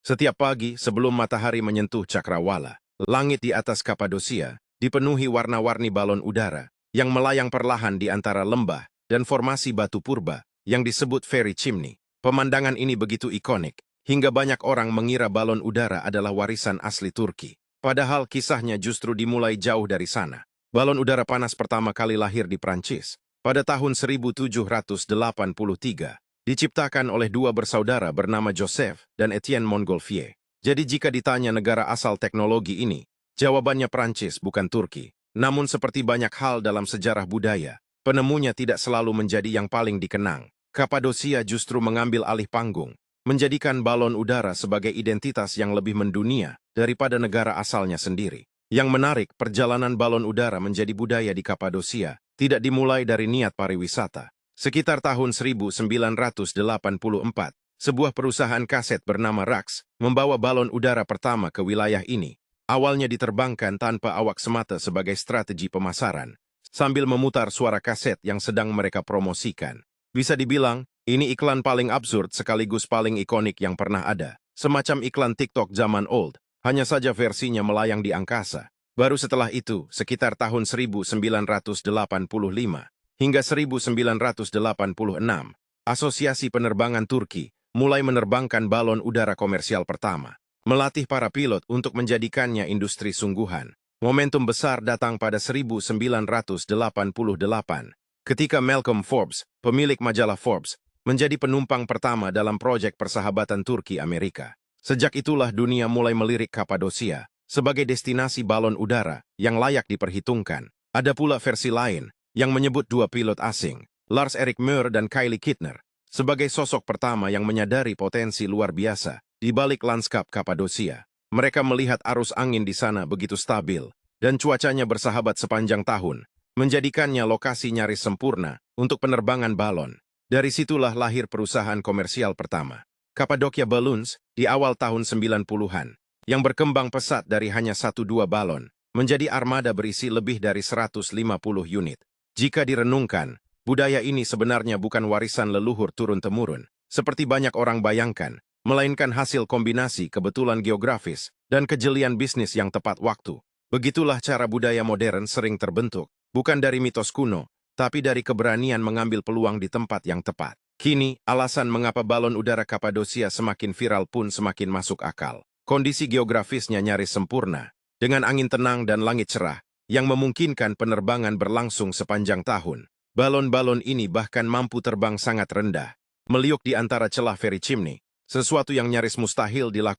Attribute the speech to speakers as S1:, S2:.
S1: Setiap pagi sebelum matahari menyentuh cakrawala, langit di atas Kapadosia dipenuhi warna-warni balon udara yang melayang perlahan di antara lembah dan formasi batu purba yang disebut fairy chimney. Pemandangan ini begitu ikonik, hingga banyak orang mengira balon udara adalah warisan asli Turki. Padahal kisahnya justru dimulai jauh dari sana. Balon udara panas pertama kali lahir di Prancis pada tahun 1783. Diciptakan oleh dua bersaudara bernama Joseph dan Etienne Montgolfier. Jadi jika ditanya negara asal teknologi ini, jawabannya Prancis bukan Turki. Namun seperti banyak hal dalam sejarah budaya, penemunya tidak selalu menjadi yang paling dikenang. Kapadosia justru mengambil alih panggung, menjadikan balon udara sebagai identitas yang lebih mendunia daripada negara asalnya sendiri. Yang menarik, perjalanan balon udara menjadi budaya di Kapadosia tidak dimulai dari niat pariwisata. Sekitar tahun 1984, sebuah perusahaan kaset bernama Rax membawa balon udara pertama ke wilayah ini. Awalnya diterbangkan tanpa awak semata sebagai strategi pemasaran, sambil memutar suara kaset yang sedang mereka promosikan. Bisa dibilang, ini iklan paling absurd sekaligus paling ikonik yang pernah ada. Semacam iklan TikTok zaman old, hanya saja versinya melayang di angkasa. Baru setelah itu, sekitar tahun 1985, hingga 1986, Asosiasi Penerbangan Turki mulai menerbangkan balon udara komersial pertama, melatih para pilot untuk menjadikannya industri sungguhan. Momentum besar datang pada 1988, ketika Malcolm Forbes, pemilik majalah Forbes, menjadi penumpang pertama dalam proyek persahabatan Turki-Amerika. Sejak itulah dunia mulai melirik Kapadosia sebagai destinasi balon udara yang layak diperhitungkan. Ada pula versi lain yang menyebut dua pilot asing, Lars-Erik Moe dan Kylie Kittner, sebagai sosok pertama yang menyadari potensi luar biasa di balik lanskap Kapadosia. Mereka melihat arus angin di sana begitu stabil, dan cuacanya bersahabat sepanjang tahun, menjadikannya lokasi nyaris sempurna untuk penerbangan balon. Dari situlah lahir perusahaan komersial pertama, Cappadocia Balloons, di awal tahun 90-an, yang berkembang pesat dari hanya 1-2 balon, menjadi armada berisi lebih dari 150 unit. Jika direnungkan, budaya ini sebenarnya bukan warisan leluhur turun-temurun, seperti banyak orang bayangkan, melainkan hasil kombinasi kebetulan geografis dan kejelian bisnis yang tepat waktu. Begitulah cara budaya modern sering terbentuk, bukan dari mitos kuno, tapi dari keberanian mengambil peluang di tempat yang tepat. Kini, alasan mengapa balon udara Kapadosia semakin viral pun semakin masuk akal. Kondisi geografisnya nyaris sempurna, dengan angin tenang dan langit cerah, yang memungkinkan penerbangan berlangsung sepanjang tahun. Balon-balon ini bahkan mampu terbang sangat rendah, meliuk di antara celah fairy chimney, sesuatu yang nyaris mustahil dilakukan